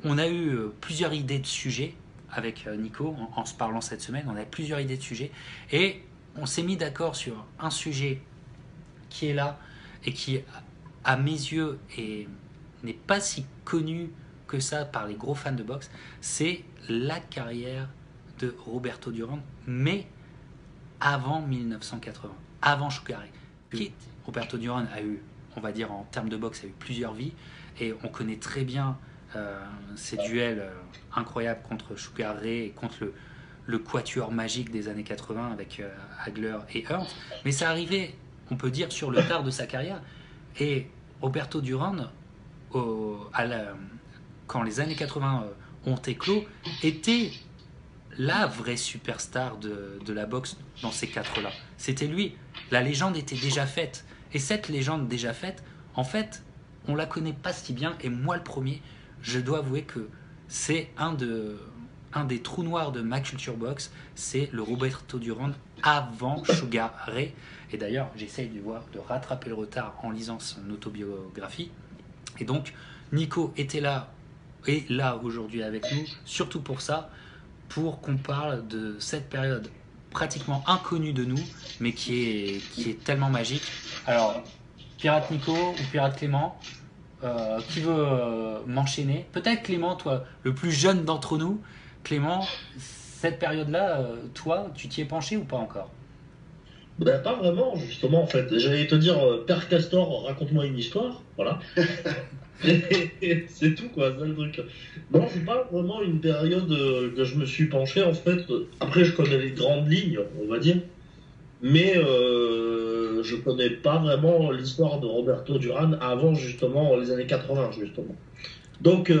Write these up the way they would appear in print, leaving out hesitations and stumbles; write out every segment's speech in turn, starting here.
on a eu plusieurs idées de sujets avec Nico en se parlant cette semaine. On a plusieurs idées de sujets et on s'est mis d'accord sur un sujet qui est là et qui, à mes yeux, n'est pas si connu que ça par les gros fans de boxe. C'est la carrière de Roberto Duran, mais avant 1980, avant Sugar Ray. Roberto Duran a eu, on va dire en termes de boxe, a eu plusieurs vies et on connaît très bien ces duels incroyables contre Sugar Ray et contre le quatuor magique des années 80 avec Hagler et Hearns. Mais ça arrivait, on peut dire, sur le tard de sa carrière. Et Roberto Duran, quand les années 80 ont éclos, était la vraie superstar de la boxe dans ces quatre-là. C'était lui. La légende était déjà faite. Et cette légende déjà faite, en fait, on la connaît pas si bien. Et moi, le premier, je dois avouer que c'est un des trous noirs de ma culture boxe. C'est le Roberto Duran avant Sugar Ray. Et d'ailleurs, j'essaye de rattraper le retard en lisant son autobiographie. Et donc, Nico était là, et là aujourd'hui avec nous, surtout pour ça, pour qu'on parle de cette période pratiquement inconnue de nous, mais qui est tellement magique. Alors, Pirate Nico ou Pirate Clément, qui veut m'enchaîner? Peut-être Clément, toi, le plus jeune d'entre nous. Clément, cette période-là, toi, tu t'y es penché ou pas encore? Ben, pas vraiment, justement, en fait. J'allais te dire, Père Castor, raconte-moi une histoire, voilà. C'est tout, quoi, c'est le truc. Non, c'est pas vraiment une période que je me suis penché, en fait. Après, je connais les grandes lignes, on va dire, mais je connais pas vraiment l'histoire de Roberto Duran avant, justement, les années 80, justement. Donc,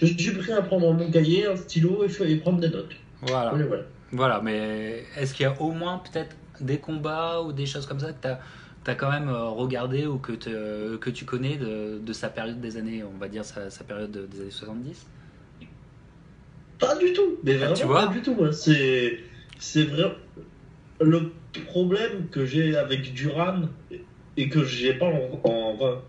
je suis prêt à prendre mon cahier, un stylo et prendre des notes. Voilà. Voilà. Voilà, mais est-ce qu'il y a au moins peut-être des combats ou des choses comme ça que tu as quand même regardé ou que tu connais de sa période des années, on va dire sa période des années 70? Pas du tout, mais Ah, tu vraiment pas vois? du tout. Hein. C'est vrai. Le problème que j'ai avec Duran et que j'ai pas enfin,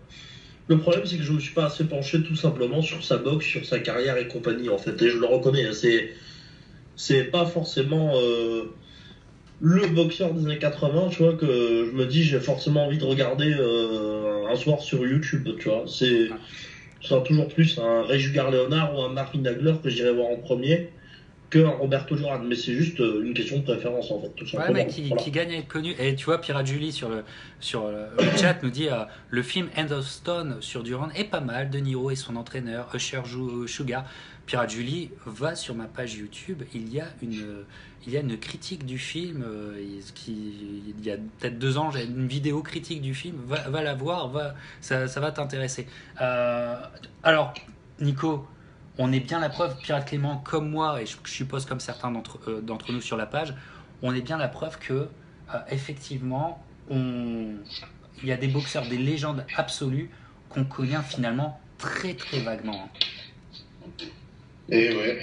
le problème c'est que je me suis pas assez penché tout simplement sur sa boxe, sur sa carrière et compagnie en fait. Et je le reconnais, hein, c'est pas forcément le boxeur des années 80, tu vois, que je me dis j'ai forcément envie de regarder un soir sur YouTube, tu vois. Ce sera toujours plus un Réjugar Léonard ou un Marvin Hagler que j'irai voir en premier qu'un Roberto Duran. Mais c'est juste une question de préférence, en fait, tout Ouais, mais simplement. Voilà. qui gagne à être connu. Et tu vois, Pirate Julie le chat nous dit le film End of Stone sur Duran est pas mal. De Niro et son entraîneur, Usher joue Sugar. Pirate Julie va sur ma page YouTube. Il y a une critique du film. Il y a peut-être 2 ans, j'ai une vidéo critique du film. Va la voir, ça va t'intéresser. Alors, Nico. On est bien la preuve, Pirate Clément, comme moi, et je suppose comme certains d'entre nous sur la page, on est bien la preuve que, effectivement, il y a des boxeurs, des légendes absolues qu'on connaît finalement très très vaguement. Et ouais,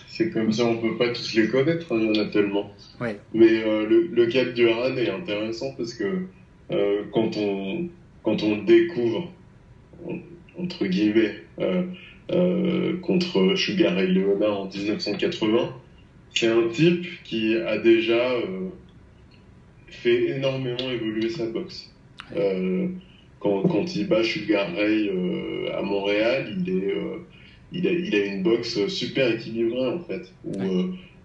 c'est comme ça, on peut pas tous les connaître, hein, il y en a tellement. Ouais. Mais le cas de Duran est intéressant parce que quand on le découvre, entre guillemets, contre Sugar Ray Leonard en 1980, c'est un type qui a déjà fait énormément évoluer sa boxe. Quand il bat Sugar Ray à Montréal, il a une boxe super équilibrée en fait, où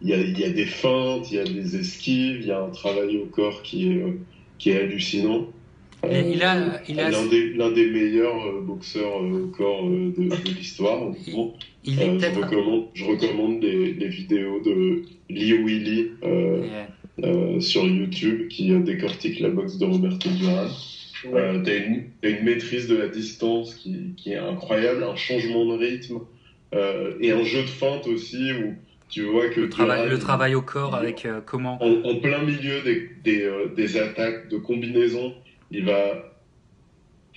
il y a des feintes, il y a des esquives, il y a un travail au corps qui est hallucinant. Il a l'un des meilleurs boxeurs au corps de l'histoire. Bon, je recommande les vidéos de Lee Willy sur YouTube qui décortique la boxe de Roberto Duran. T'as une maîtrise de la distance qui est incroyable, un changement de rythme et un jeu de feinte aussi où tu vois que le travail au corps avec comment en plein milieu des attaques de combinaison, il va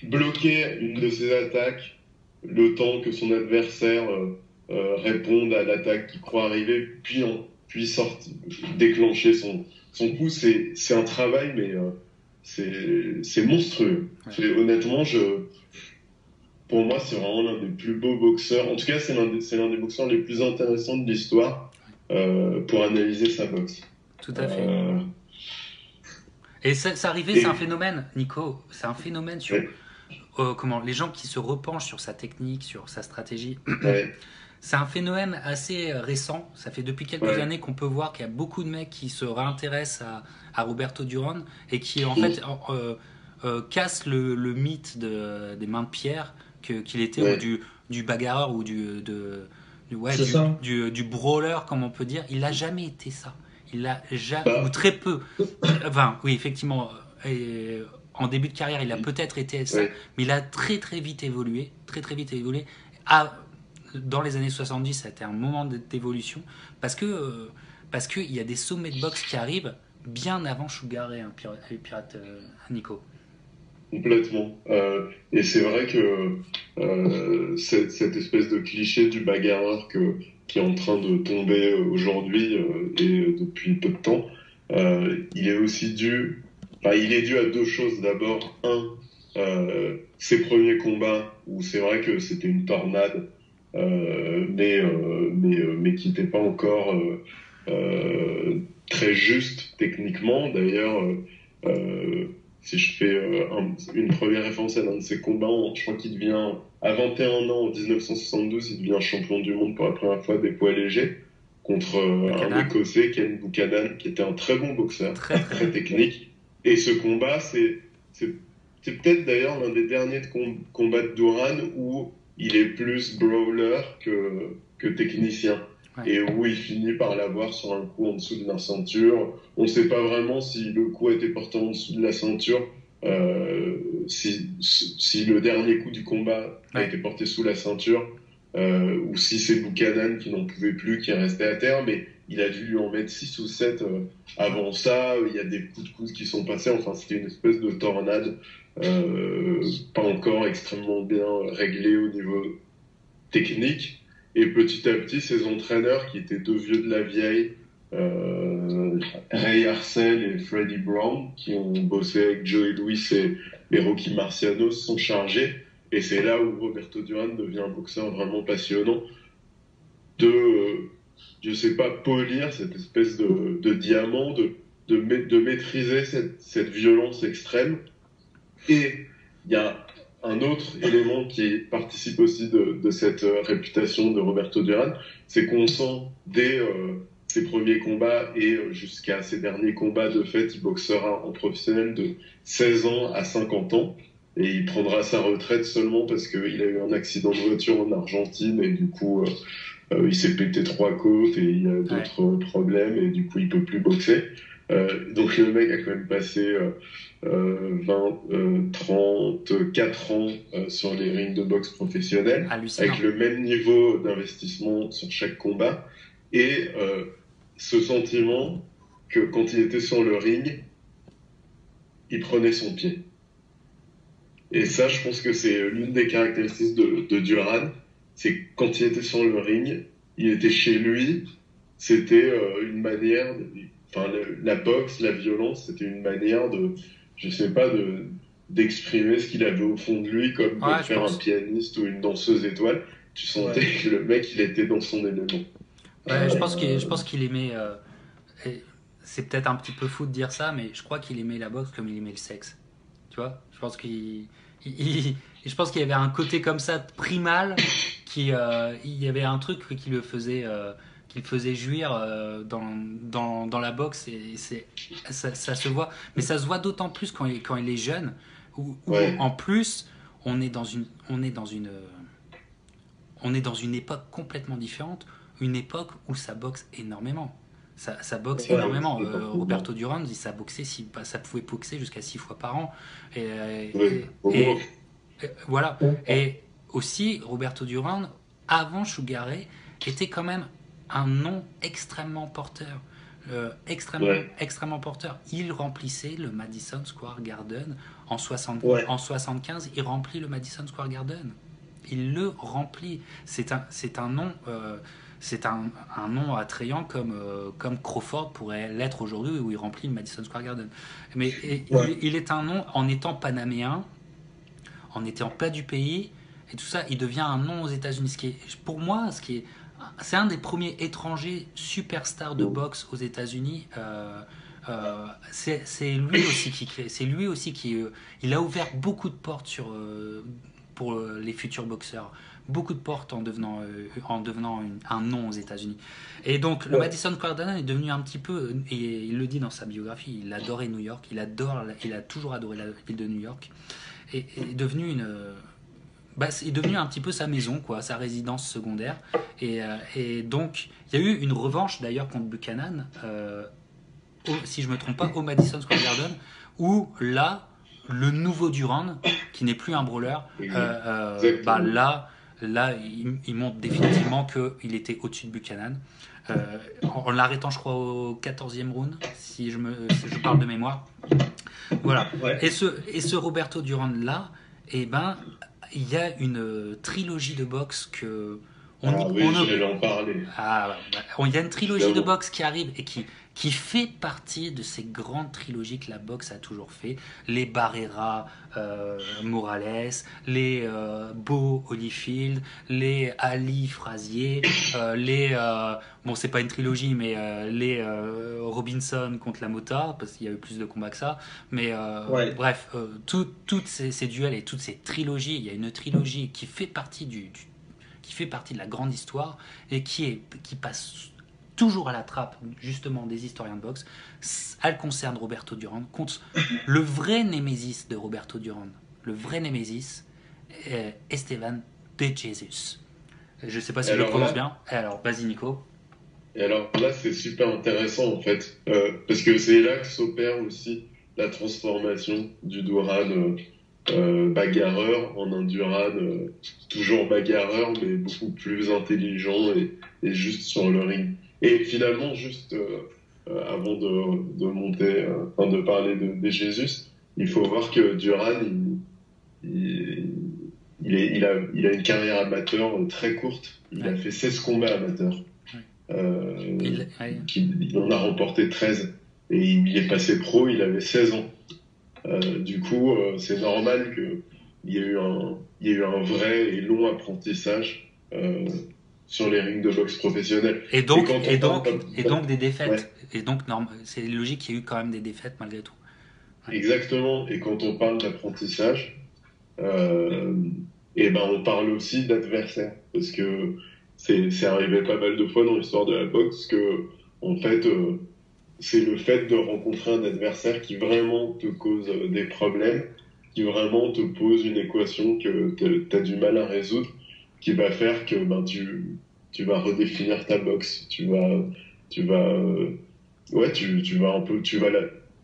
bloquer une de ses attaques le temps que son adversaire réponde à l'attaque qu'il croit arriver, puis déclencher son coup. C'est un travail, mais c'est monstrueux. Ouais. Honnêtement, pour moi, c'est vraiment l'un des plus beaux boxeurs. En tout cas, c'est l'un des boxeurs les plus intéressants de l'histoire pour analyser sa boxe. Tout à fait. Et ça arrivait, c'est un phénomène, Nico. C'est un phénomène sur comment les gens qui se repenchent sur sa technique, sur sa stratégie. Ouais. C'est un phénomène assez récent. Ça fait depuis quelques années qu'on peut voir qu'il y a beaucoup de mecs qui se réintéressent à Roberto Duran et qui en fait cassent le mythe des mains de pierre qu'il était, ou du bagarreur ou du brawler, comme on peut dire. Il n'a jamais été ça. Il a jamais, ou très peu. Enfin, oui, effectivement, en début de carrière, il a peut-être été ça, mais il a très très vite évolué. Dans les années 70, ça a été un moment d'évolution parce qu'il y a des sommets de boxe qui arrivent bien avant Sugar et Pirate Nico. Complètement. Et c'est vrai que cette espèce de cliché du bagarreur qui est en train de tomber aujourd'hui et depuis peu de temps, il est aussi dû à deux choses. D'abord, ses premiers combats où c'est vrai que c'était une tornade, mais qui n'était pas encore très juste techniquement. D'ailleurs, si je fais une première référence à l'un de ses combats, je crois qu'il devient, à 21 ans, en 1972, il devient champion du monde pour la première fois des poids légers contre un Écossais, Ken Buchanan, qui était un très bon boxeur, très technique. Et ce combat, c'est peut-être d'ailleurs l'un des derniers combats de Duran où il est plus brawler que technicien. Ouais. Et où il finit par l'avoir sur un coup en dessous de la ceinture. On ne sait pas vraiment si le coup a été porté en dessous de la ceinture, si le dernier coup du combat a été porté sous la ceinture, ou si c'est Buchanan qui n'en pouvait plus, qui est resté à terre, mais il a dû lui en mettre 6 ou 7 avant ça. Il y a des coups de coude qui sont passés. Enfin, c'était une espèce de tornade, pas encore extrêmement bien réglée au niveau technique. Et petit à petit, ses entraîneurs, qui étaient deux vieux de la vieille, Ray Arcel et Freddie Brown, qui ont bossé avec Joey Louis et Rocky Marciano, se sont chargés. Et c'est là où Roberto Duran devient un boxeur vraiment passionnant je sais pas, polir cette espèce de diamant, de maîtriser cette violence extrême. Et il y a un autre élément qui participe aussi de cette réputation de Roberto Duran, c'est qu'on sent dès ses premiers combats et jusqu'à ses derniers combats, de fait, il boxera en professionnel de 16 ans à 50 ans. Et il prendra sa retraite seulement parce qu'il a eu un accident de voiture en Argentine et du coup, il s'est pété 3 côtes et il a d'autres problèmes et du coup, il peut plus boxer. Donc le mec a quand même passé 34 ans sur les rings de boxe professionnels, avec le même niveau d'investissement sur chaque combat. Et ce sentiment que quand il était sur le ring, il prenait son pied. Et ça, je pense que c'est l'une des caractéristiques de Duran, c'est que quand il était sur le ring, il était chez lui, c'était une manière, la boxe, la violence, c'était une manière d'exprimer ce qu'il avait au fond de lui, comme peut faire un pianiste ou une danseuse étoile. Tu sentais que le mec, il était dans son élément. Ouais, je pense qu'il aimait, c'est peut-être un petit peu fou de dire ça, mais je crois qu'il aimait la boxe comme il aimait le sexe. Tu vois, je pense qu'il y avait un côté comme ça primal, il y avait un truc qui le faisait jouir dans la boxe, et ça se voit, mais ça se voit d'autant plus quand il est jeune, où en plus on est dans une époque complètement différente, une époque où ça boxe énormément. Ça boxe énormément. Roberto Duran, ça pouvait boxer jusqu'à 6 fois par an. Et voilà. Et aussi, Roberto Duran, avant Sugar Ray, était quand même un nom extrêmement porteur. Extrêmement porteur. Il remplissait le Madison Square Garden en 75. Il remplit le Madison Square Garden. Il le remplit. C'est un nom. C'est un nom attrayant comme Crawford pourrait l'être aujourd'hui, où il remplit le Madison Square Garden. Mais il est un nom en étant panaméen, en étant pas du pays, et tout ça, il devient un nom aux États-Unis. Pour moi, c'est un des premiers étrangers superstars de boxe aux États-Unis. C'est lui aussi qui crée. C'est lui aussi qui. Il a ouvert beaucoup de portes pour les futurs boxeurs. Beaucoup de portes en devenant un nom aux États-Unis. Et donc, le Madison Square Garden est devenu un petit peu, et il le dit dans sa biographie, il adorait New York, il a toujours adoré la ville de New York, et est devenu c'est devenu un petit peu sa maison, quoi, sa résidence secondaire. Et donc, il y a eu une revanche d'ailleurs contre Buchanan, si je me trompe pas, au Madison Square Garden, où là, le nouveau Duran, qui n'est plus un brawler, là, il montre définitivement qu'il était au-dessus de Buchanan. En l'arrêtant, je crois, au 14e round, si je parle de mémoire. Voilà. Ouais. Et ce Roberto Duran là, il y a une trilogie de boxe que je vais en parler. Il y a une trilogie de boxe qui arrive et qui fait partie de ces grandes trilogies que la boxe a toujours fait. Les Barrera, Morales, les Beau Holyfield, les Ali Frazier, c'est pas une trilogie, mais les Robinson contre la Mota, parce qu'il y a eu plus de combats que ça. Mais bref, toutes ces duels et toutes ces trilogies, il y a une trilogie qui fait partie qui fait partie de la grande histoire et qui passe toujours à la trappe justement des historiens de boxe. Elle concerne Roberto Duran contre le vrai némésis de Roberto Duran. Le vrai némésis, Esteban de Jesus. Je ne sais pas si je le prononce bien. Alors, vas-y Nico. Et alors là, c'est super intéressant en fait, parce que c'est là que s'opère aussi la transformation du Duran bagarreur en un Duran toujours bagarreur, mais beaucoup plus intelligent et juste sur le ring. Et finalement, juste avant de monter, de parler de Jesus, il faut voir que Duran, il a une carrière amateur très courte. Il a fait 16 combats amateurs. Il en a remporté 13. Et il est passé pro, il avait 16 ans. Du coup, c'est normal qu'il y ait eu un vrai et long apprentissage sur les rings de boxe professionnels. Et donc des défaites. Ouais. Et donc, c'est logique qu'il y ait eu quand même des défaites malgré tout. Ouais. Exactement. Et quand on parle d'apprentissage, on parle aussi d'adversaire. Parce que c'est arrivé pas mal de fois dans l'histoire de la boxe que, en fait, c'est le fait de rencontrer un adversaire qui vraiment te cause des problèmes, qui vraiment te pose une équation que tu as du mal à résoudre, qui va faire que tu vas redéfinir ta boxe.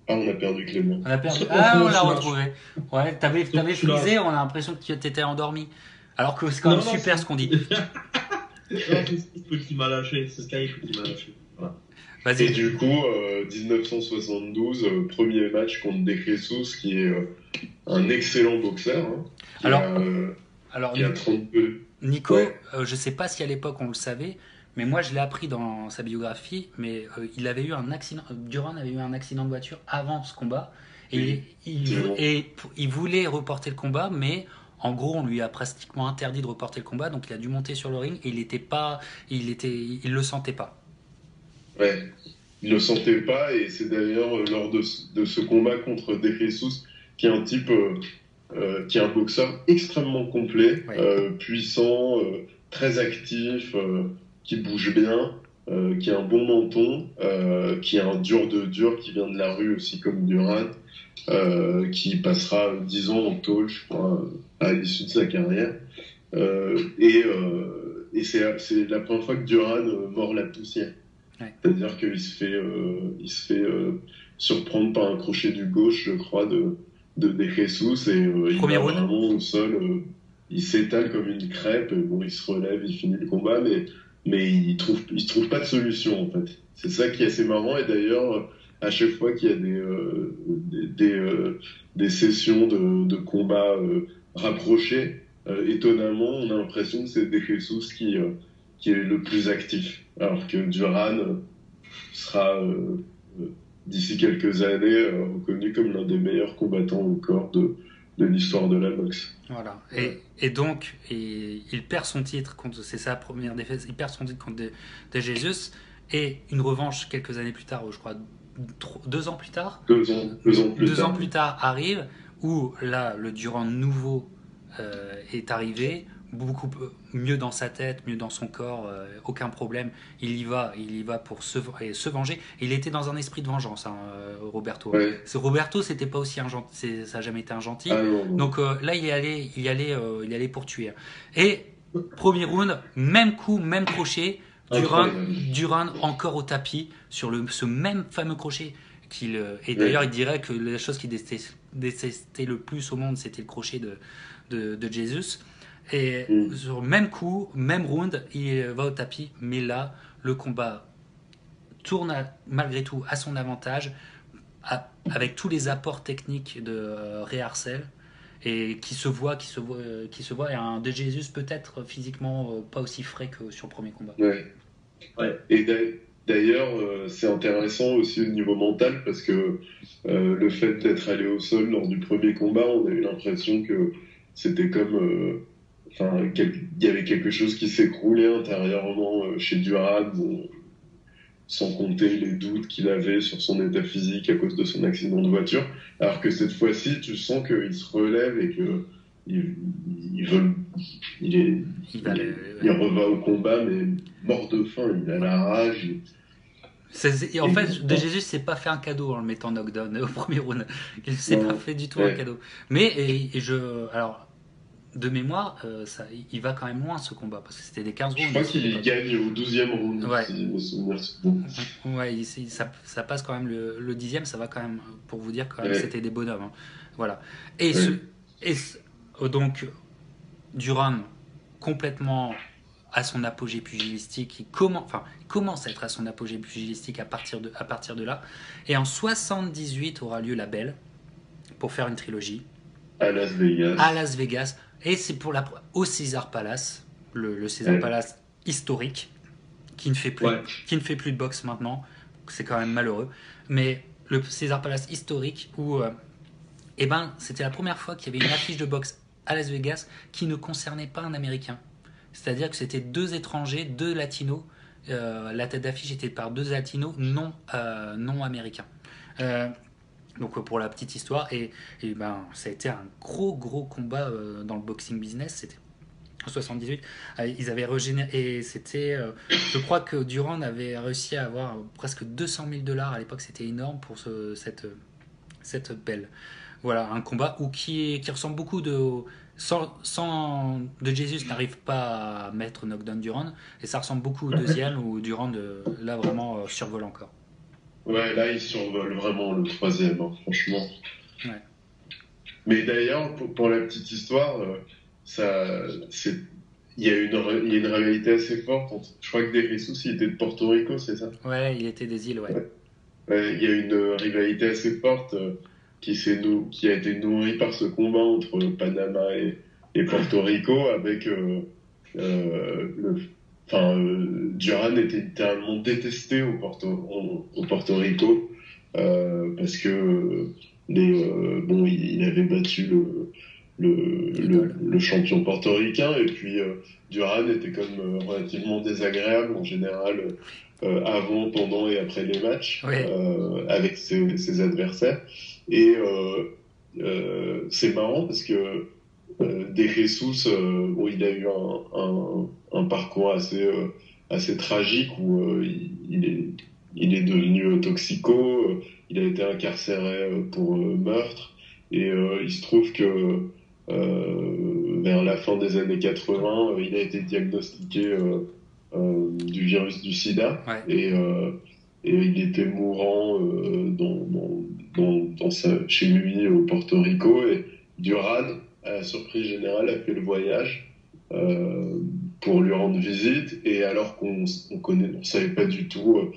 On a perdu Clément. On l'a retrouvé. Ouais, t'avais frisé, on a l'impression que tu t'étais endormi. Alors que c'est quand même super ce qu'on dit. C'est Skype qui m'a lâché. Voilà. Et du coup, 1972, premier match contre De Jesus, qui est un excellent boxeur. Qui a 32. Nico, je sais pas si à l'époque on le savait, mais moi je l'ai appris dans sa biographie, mais il avait eu un accident. Duran avait eu un accident de voiture avant ce combat, et il voulait reporter le combat, mais en gros, on lui a pratiquement interdit de reporter le combat, donc il a dû monter sur le ring et il le sentait pas. Ouais, il le sentait pas, et c'est d'ailleurs lors de ce combat contre De Jesus, qui est un type, qui est un boxeur extrêmement complet, puissant, très actif, qui bouge bien, qui a un bon menton, qui est un dur de dur, qui vient de la rue aussi comme Duran, qui passera 10 ans en tôle, je crois, à l'issue de sa carrière. Et c'est la première fois que Duran mord la poussière. Ouais. C'est-à-dire qu'il se fait surprendre par un crochet du gauche, je crois, de Jesus, et il va vraiment au sol, il s'étale comme une crêpe, il se relève, il finit le combat, mais il trouve pas de solution en fait. C'est ça qui est assez marrant, et d'ailleurs à chaque fois qu'il y a des sessions de combat rapprochés, étonnamment on a l'impression que c'est De Jesus qui est le plus actif, alors que Duran sera d'ici quelques années reconnu comme l'un des meilleurs combattants au corps de l'histoire de la boxe. Voilà. Et donc, il perd son titre c'est sa première défaite, il perd son titre contre De Jesus, et une revanche quelques années plus tard, je crois 2 ans plus tard, 2 ans plus tard arrive, où là, le Durand nouveau est arrivé, beaucoup mieux dans sa tête, mieux dans son corps, aucun problème. Il y va pour se venger. Il était dans un esprit de vengeance, hein, Roberto. Ouais. Roberto, c'était pas aussi ça n'a jamais été un gentil. Ah non. Donc là, il y allait pour tuer. Et premier round, même coup, même crochet. Durand encore au tapis sur ce même fameux crochet. Et d'ailleurs, il dirait que la chose qu'il détestait le plus au monde, c'était le crochet de Jesus. Et sur le même coup, même round, il va au tapis. Mais là, le combat tourne malgré tout à son avantage, avec tous les apports techniques de Reharcel, et qui se voit. Et un De Jesus peut-être physiquement pas aussi frais que sur le premier combat. Ouais. Et d'ailleurs, c'est intéressant aussi au niveau mental, parce que le fait d'être allé au sol lors du premier combat, on a eu l'impression que c'était comme... il y avait quelque chose qui s'écroulait intérieurement chez Durand, sans compter les doutes qu'il avait sur son état physique à cause de son accident de voiture. Alors que cette fois-ci, tu sens qu'il se relève et que il reva au combat, mais mort de faim. Il a la rage. En fait, De Jesus s'est pas fait un cadeau en le mettant knockdown au premier round. Il s'est pas fait du tout un cadeau. Mais alors, de mémoire, il va quand même loin ce combat, parce que c'était des 15 rounds. Je crois qu'il gagne au 12e round. Ouais. Si mes souvenirs sont bons. Ouais, ça passe quand même le 10e, ça va quand même, pour vous dire quand même, c'était des bonhommes. Hein. Voilà. Donc, Durand, complètement à son apogée pugilistique, il commence à être à son apogée pugilistique à partir de là. Et en 78 aura lieu la Belle, pour faire une trilogie. À Las Vegas. Et c'est au Caesars Palace, le Caesars Palace historique, qui ne fait plus de boxe maintenant. C'est quand même malheureux. Mais le Caesars Palace historique, où c'était la première fois qu'il y avait une affiche de boxe à Las Vegas qui ne concernait pas un Américain. C'est-à-dire que c'était 2 étrangers, 2 latinos. La tête d'affiche était par 2 latinos non américains. Donc pour la petite histoire, et ça a été un gros combat dans le boxing business. C'était en 78. Ils avaient régénéré, et c'était, je crois que Durand avait réussi à avoir presque $200,000 à l'époque. C'était énorme pour cette Belle. Voilà, un combat qui ressemble beaucoup sans De Jesus n'arrive pas à mettre knockdown Durand, et ça ressemble beaucoup au deuxième où Durand là vraiment survole encore. Ouais, là il survole vraiment le 3e, hein, franchement. Ouais. Mais d'ailleurs, pour la petite histoire, il y a une rivalité assez forte. Je crois que De Jesus, il était de Porto Rico, c'est ça? Ouais, il était des îles, ouais. Il y a une rivalité assez forte qui a été nourrie par ce combat entre Panama et Porto Rico, avec Durand était littéralement détesté au Porto Rico, parce que il avait battu le champion portoricain, et puis Durand était comme relativement désagréable en général avant, pendant et après les matchs, avec ses adversaires. Et c'est marrant parce que De Jesus, il a eu un parcours assez tragique, où il est devenu toxico, il a été incarcéré pour meurtre, et il se trouve que vers la fin des années 80, il a été diagnostiqué du virus du sida, et il était mourant chez lui au Porto Rico, et Durand, à la surprise générale, a fait le voyage pour lui rendre visite, et alors qu'on savait pas du tout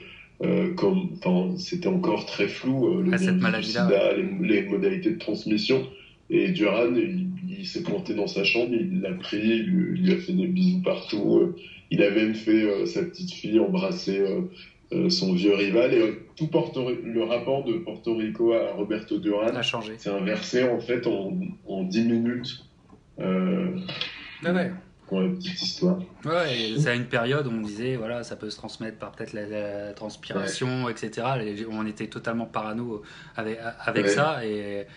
c'était encore très flou le virus du sida, les modalités de transmission, et Durand il s'est pointé dans sa chambre, il l'a pris, il lui a fait des bisous partout, il a même fait sa petite fille embrasser son vieux rival. Et le rapport de Porto Rico à Roberto Duran a changé. s'est inversé en fait en 10 minutes. Ouais. Pour la petite histoire. Ouais, c'est à une période où on disait, voilà, ça peut se transmettre par peut-être la transpiration, etc. On était totalement parano avec ça. Et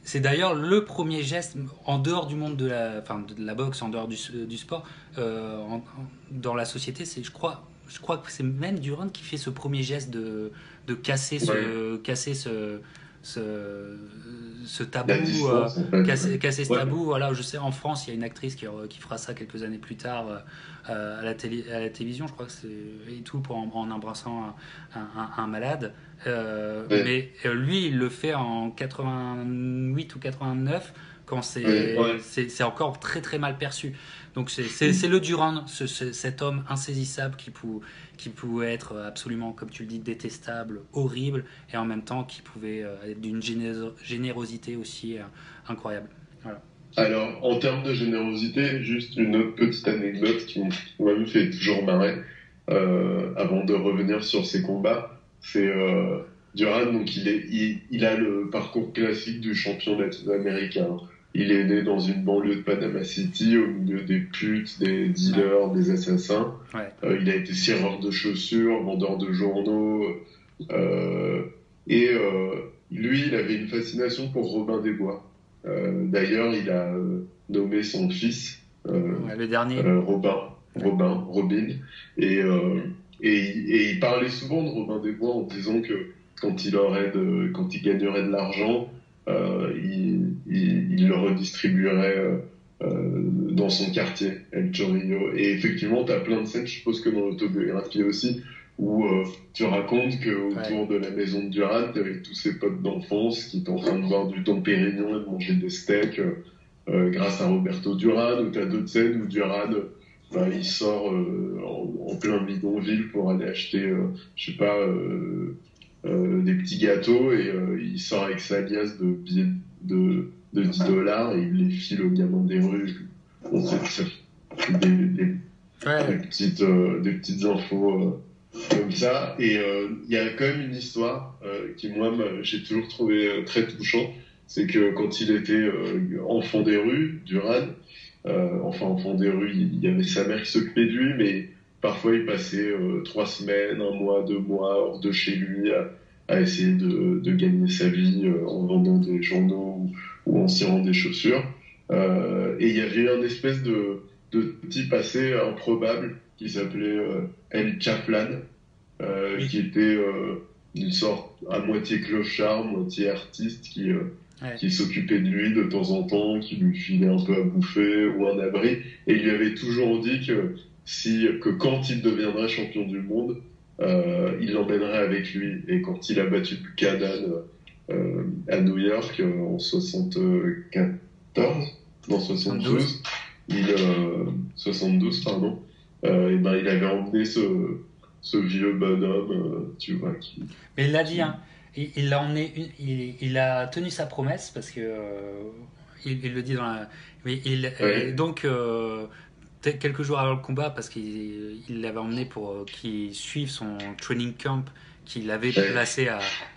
c'est d'ailleurs le premier geste en dehors du monde de la boxe, en dehors du sport, dans la société. Je crois que c'est même Duran qui fait ce premier geste de casser ce tabou, casser ce tabou. Voilà, je sais, en France, il y a une actrice qui fera ça quelques années plus tard à la télévision, je crois que c'est et tout en embrassant un malade. Mais lui, il le fait en 88 ou 89 quand c'est encore très très mal perçu. Donc c'est le Duran, cet homme insaisissable qui pouvait être absolument, comme tu le dis, détestable, horrible, et en même temps qui pouvait être d'une générosité aussi incroyable. Voilà. Alors, en termes de générosité, juste une autre petite anecdote qui me fait toujours marrer, avant de revenir sur ses combats, c'est Duran, donc il a le parcours classique du champion latino-américain. Il est né dans une banlieue de Panama City, au milieu des putes, des dealers, des assassins. Ouais. Il a été cireur de chaussures, vendeur de journaux. Lui, il avait une fascination pour Robin des Bois. D'ailleurs, il a nommé son fils le dernier. Robin. Et il parlait souvent de Robin des Bois en disant que quand il gagnerait de l'argent, il le redistribuerait dans son quartier, El Chorrillo. Et effectivement, tu as plein de scènes, je suppose que dans l'autobiographie aussi, où tu racontes qu'autour de la maison de Duran, tu avais tous ses potes d'enfance qui étaient en train de boire du Dom Pérignon et de manger des steaks grâce à Roberto Duran, ou tu as d'autres scènes où Duran il sort en plein bidonville pour aller acheter, je sais pas, des petits gâteaux, et il sort avec sa liasse de billets de $10 et il les file aux gamins des rues. Bon, c'est des petites infos comme ça. Et il y a quand même une histoire qui, moi, j'ai toujours trouvé très touchant. C'est que quand il était enfant des rues, Duran, enfant des rues, il y avait sa mère qui s'occupait de lui, mais parfois il passait 3 semaines, 1 mois, 2 mois hors de chez lui à essayer de gagner sa vie en vendant des journaux ou en cirant des chaussures. Et il y avait un espèce de type assez improbable qui s'appelait El Chaplan, qui était une sorte à moitié clochard, moitié artiste, qui s'occupait de lui de temps en temps, qui lui filait un peu à bouffer ou un abri, et il lui avait toujours dit que quand il deviendrait champion du monde, il l'emmènerait avec lui. Et quand il a battu Buchanan à New York en 72, 72 pardon, et ben il avait emmené ce vieux bonhomme, tu vois. Mais il l'a dit, hein. Il l'a emmené, il a tenu sa promesse parce que il le dit dans la. Mais donc quelques jours avant le combat, parce qu'il l'avait emmené pour qu'il suive son training camp qu'il avait placé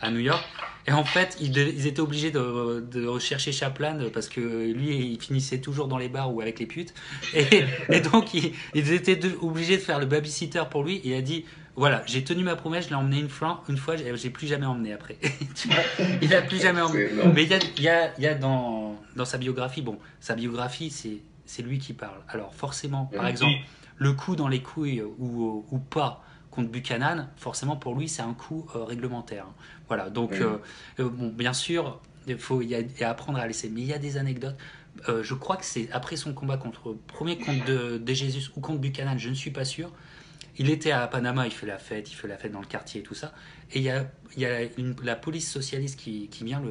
à New York. Et en fait, ils étaient obligés de rechercher Chaplan parce que lui, il finissait toujours dans les bars ou avec les putes. Et donc, ils étaient obligés de faire le babysitter pour lui. Et il a dit, voilà, j'ai tenu ma promesse, je l'ai emmené une fois, j'ai plus jamais emmené après. Tu vois, il a plus jamais emmené. Mais il y a dans sa biographie, sa biographie, c'est lui qui parle. Alors forcément, par exemple, le coup dans les couilles ou pas contre Buchanan, forcément pour lui c'est un coup réglementaire. Voilà, donc bien sûr, il y a à apprendre à laisser. Mais il y a des anecdotes. Je crois que c'est après son combat contre De Jesus ou contre Buchanan, je ne suis pas sûr. Il était à Panama, il fait la fête dans le quartier et tout ça. Et il y a la police socialiste qui vient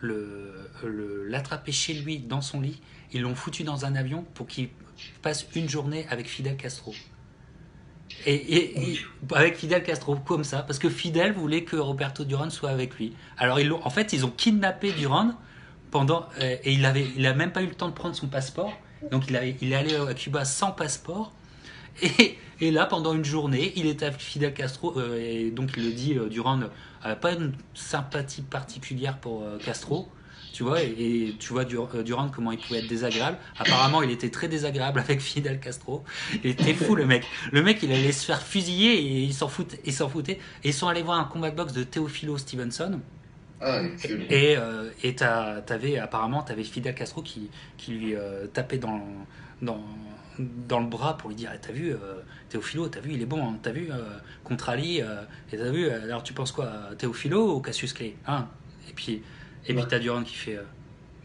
l'attraper chez lui dans son lit. Ils l'ont foutu dans un avion pour qu'il passe une journée avec Fidel Castro. Et avec Fidel Castro comme ça, parce que Fidel voulait que Roberto Duran soit avec lui. Alors ils ont kidnappé Duran et il a même pas eu le temps de prendre son passeport. Donc il est allé à Cuba sans passeport. Et là, pendant une journée, il était avec Fidel Castro, et donc il le dit, Duran n'avait pas une sympathie particulière pour Castro, tu vois, et tu vois Duran comment il pouvait être désagréable. Apparemment, il était très désagréable avec Fidel Castro. Il était fou, le mec. Le mec, il allait se faire fusiller et il s'en foutait. Et ils sont allés voir un combat de boxe de Teofilo Stevenson. Ah, excellent. Et apparemment, t'avais Fidel Castro qui lui tapait dans le bras pour lui dire, t'as vu, Teofilo, t'as vu, il est bon, hein, t'as vu, contre Ali, et t'as vu, alors tu penses quoi, Teofilo ou Cassius Clay, hein? Et puis t'as Duran qui fait,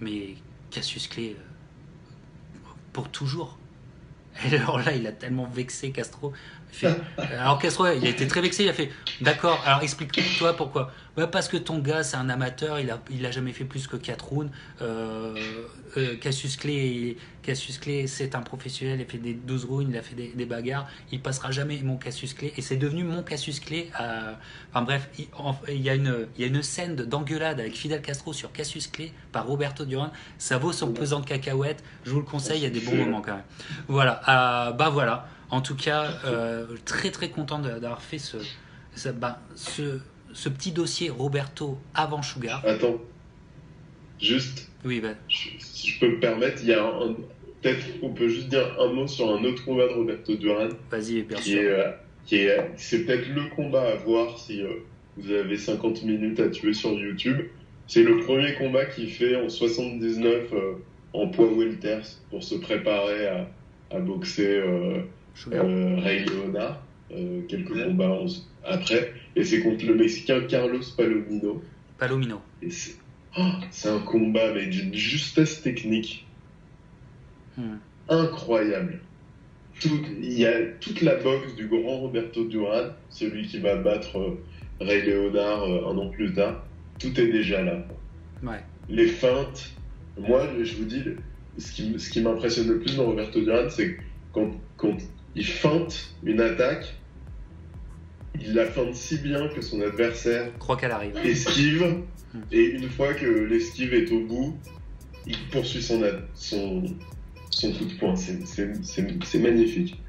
mais Cassius Clay, pour toujours. Et alors là, il a tellement vexé Castro. Alors Castro, il a été très vexé, il a fait, d'accord, alors explique-toi pourquoi. Bah parce que ton gars, c'est un amateur, il a jamais fait plus que 4 rounds. Cassius Clay, c'est un professionnel, il a fait des 12 rounds, il a fait des bagarres. Il passera jamais mon Cassius Clay. Et c'est devenu mon Cassius Clay. Enfin bref, il y a une scène d'engueulade avec Fidel Castro sur Cassius Clay par Roberto Duran. Ça vaut son pesant de cacahuètes. Je vous le conseille, il y a des bons moments quand même. Voilà, bah voilà. En tout cas, très très content d'avoir fait ce petit dossier Roberto avant Sugar. Attends, juste, Oui, bah, si je peux me permettre, il y a peut-être on peut juste dire un mot sur un autre combat de Roberto Duran. Vas-y, bien sûr. C'est peut-être le combat à voir si vous avez 50 minutes à tuer sur YouTube. C'est le premier combat qu'il fait en 79 en poids welter pour se préparer à boxer Ray Leonard. Quelques combats après, et c'est contre le Mexicain Carlos Palomino. Et c'est un combat mais d'une justesse technique incroyable. Il y a toute la boxe du grand Roberto Duran, celui qui va battre Ray Leonard un an plus tard. Tout est déjà là. Ouais. Les feintes. Moi, je vous dis, ce qui m'impressionne le plus dans Roberto Duran, c'est quand il feinte une attaque, il la feinte si bien que son adversaire croit qu'elle arrive. Esquive, et une fois que l'esquive est au bout, il poursuit son coup de poing. C'est magnifique.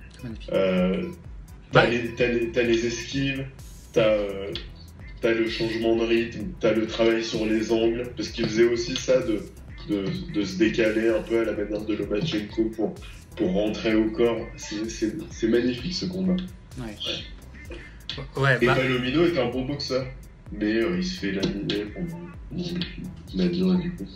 T'as les esquives, t'as le changement de rythme, t'as le travail sur les angles, parce qu'il faisait aussi ça de se décaler un peu à la manière de Lomachenko pour rentrer au corps. C'est magnifique ce combat. Et Palomino est un bon boxeur, mais il se fait laminer pendant la durée du coup.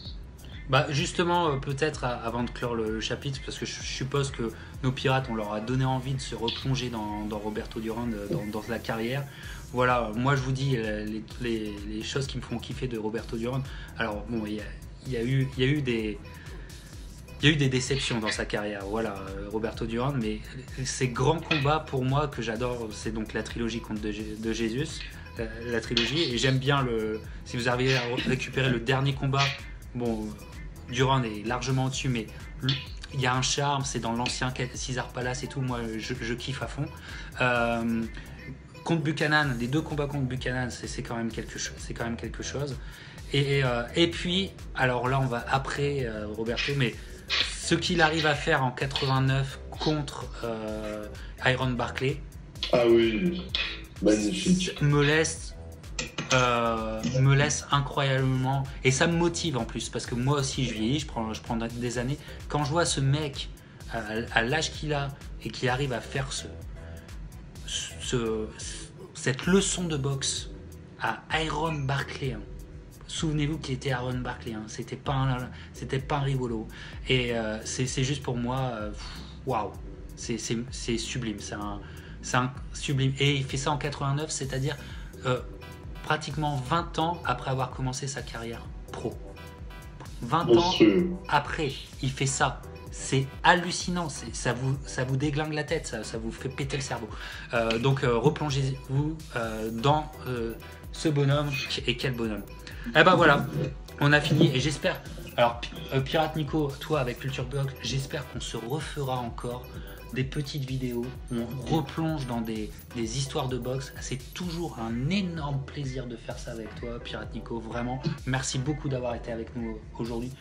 Bah justement, peut-être avant de clore le chapitre, parce que je suppose que nos pirates, on leur a donné envie de se replonger dans Roberto Duran, dans la carrière. Voilà, moi je vous dis les choses qui me font kiffer de Roberto Duran. Alors bon, il y a eu des déceptions dans sa carrière, voilà, Roberto Duran, mais ces grands combats pour moi que j'adore, c'est donc la trilogie contre de Jesus, la trilogie, et j'aime bien si vous arrivez à récupérer le dernier combat, bon, Duran est largement au-dessus, mais il y a un charme, c'est dans l'ancien Caesar Palace et tout, moi je kiffe à fond. Contre Buchanan, les deux combats contre Buchanan, c'est quand même quelque chose. Et puis, alors là on va après Roberto, mais ce qu'il arrive à faire en 89 contre Iron Barclay, ah oui, magnifique, me laisse incroyablement, et ça me motive en plus, parce que moi aussi je vieillis, je prends des années, quand je vois ce mec à l'âge qu'il a et qu'il arrive à faire cette leçon de boxe à Iron Barclay, hein. Souvenez-vous qu'il était Iron Barclay, hein. C'était pas un rigolo, et c'est juste pour moi, waouh, c'est sublime, c'est un sublime, et il fait ça en 89, c'est-à-dire pratiquement 20 ans après avoir commencé sa carrière pro. 20 ans après, il fait ça. C'est hallucinant, ça vous déglingue la tête, ça vous fait péter le cerveau. Donc replongez-vous dans ce bonhomme, et quel bonhomme. Et ben voilà, on a fini, et j'espère, alors Pirate Nico, toi avec Culture Box, j'espère qu'on se refera encore des petites vidéos où on replonge dans des histoires de boxe. C'est toujours un énorme plaisir de faire ça avec toi, Pirate Nico, vraiment. Merci beaucoup d'avoir été avec nous aujourd'hui.